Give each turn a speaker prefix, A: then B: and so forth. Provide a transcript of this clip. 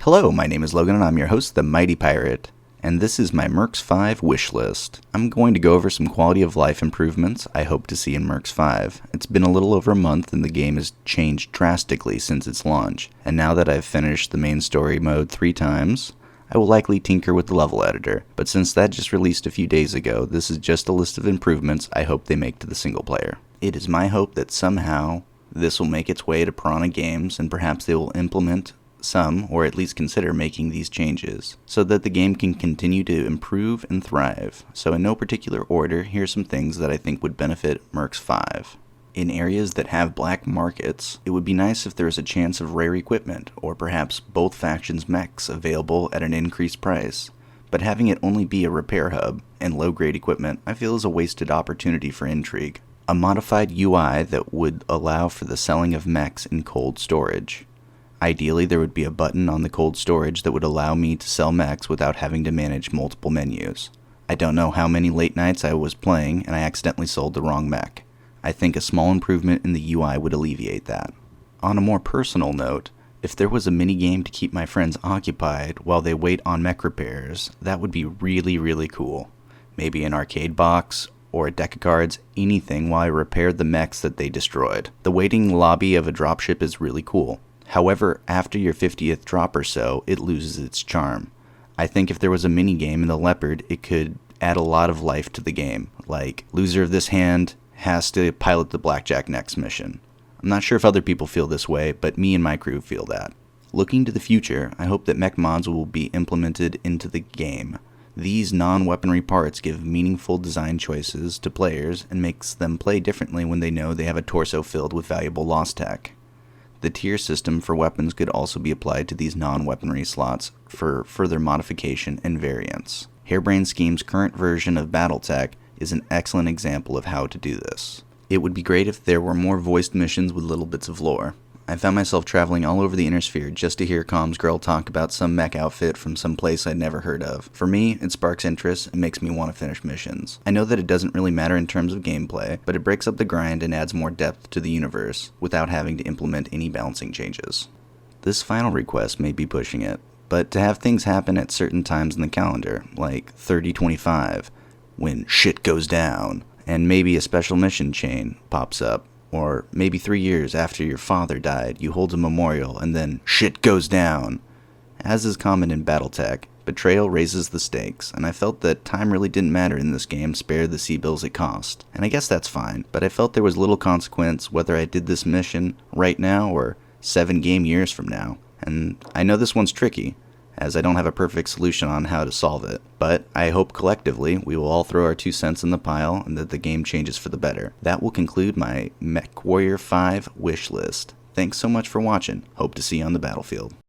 A: Hello, my name is Logan and I'm your host, the Mighty Pirate, and this is my Mercs 5 wish list. I'm going to go over some quality of life improvements I hope to see in Mercs 5. It's been a little over a month and the game has changed drastically since its launch, and now that I've finished the main story mode 3 times, I will likely tinker with the level editor, but since that just released a few days ago, this is just a list of improvements I hope they make to the single player. It is my hope that somehow this will make its way to Piranha Games and perhaps they will implement some, or at least consider making these changes, so that the game can continue to improve and thrive. So in no particular order, here's some things that I think would benefit Mercs 5. In areas that have black markets, it would be nice if there was a chance of rare equipment, or perhaps both factions' mechs available at an increased price. But having it only be a repair hub and low-grade equipment, I feel is a wasted opportunity for intrigue. A modified UI that would allow for the selling of mechs in cold storage. Ideally, there would be a button on the cold storage that would allow me to sell mechs without having to manage multiple menus. I don't know how many late nights I was playing and I accidentally sold the wrong mech. I think a small improvement in the UI would alleviate that. On a more personal note, if there was a minigame to keep my friends occupied while they wait on mech repairs, that would be really cool. Maybe an arcade box or a deck of cards, anything while I repaired the mechs that they destroyed. The waiting lobby of a dropship is really cool. However, after your 50th drop or so, it loses its charm. I think if there was a minigame in the Leopard, it could add a lot of life to the game, like loser of this hand has to pilot the Blackjack next mission. I'm not sure if other people feel this way, but me and my crew feel that. Looking to the future, I hope that mech mods will be implemented into the game. These non-weaponry parts give meaningful design choices to players and makes them play differently when they know they have a torso filled with valuable lost tech. The tier system for weapons could also be applied to these non-weaponry slots for further modification and variance. Harebrained Scheme's current version of Battletech is an excellent example of how to do this. It would be great if there were more voiced missions with little bits of lore. I found myself traveling all over the Inner Sphere just to hear Comms Girl talk about some mech outfit from some place I'd never heard of. For me, it sparks interest and makes me want to finish missions. I know that it doesn't really matter in terms of gameplay, but it breaks up the grind and adds more depth to the universe without having to implement any balancing changes. This final request may be pushing it, but to have things happen at certain times in the calendar, like 3025, when shit goes down, and maybe a special mission chain pops up, or maybe 3 years after your father died, you hold a memorial and then shit goes down. As is common in Battletech, betrayal raises the stakes, and I felt that time really didn't matter in this game spared the C-bills it cost. And I guess that's fine, but I felt there was little consequence whether I did this mission right now or 7 game years from now. And I know this one's tricky, as I don't have a perfect solution on how to solve it, but I hope collectively we will all throw our 2 cents in the pile and that the game changes for the better. That will conclude my MechWarrior 5 wish list. Thanks so much for watching. Hope to see you on the battlefield.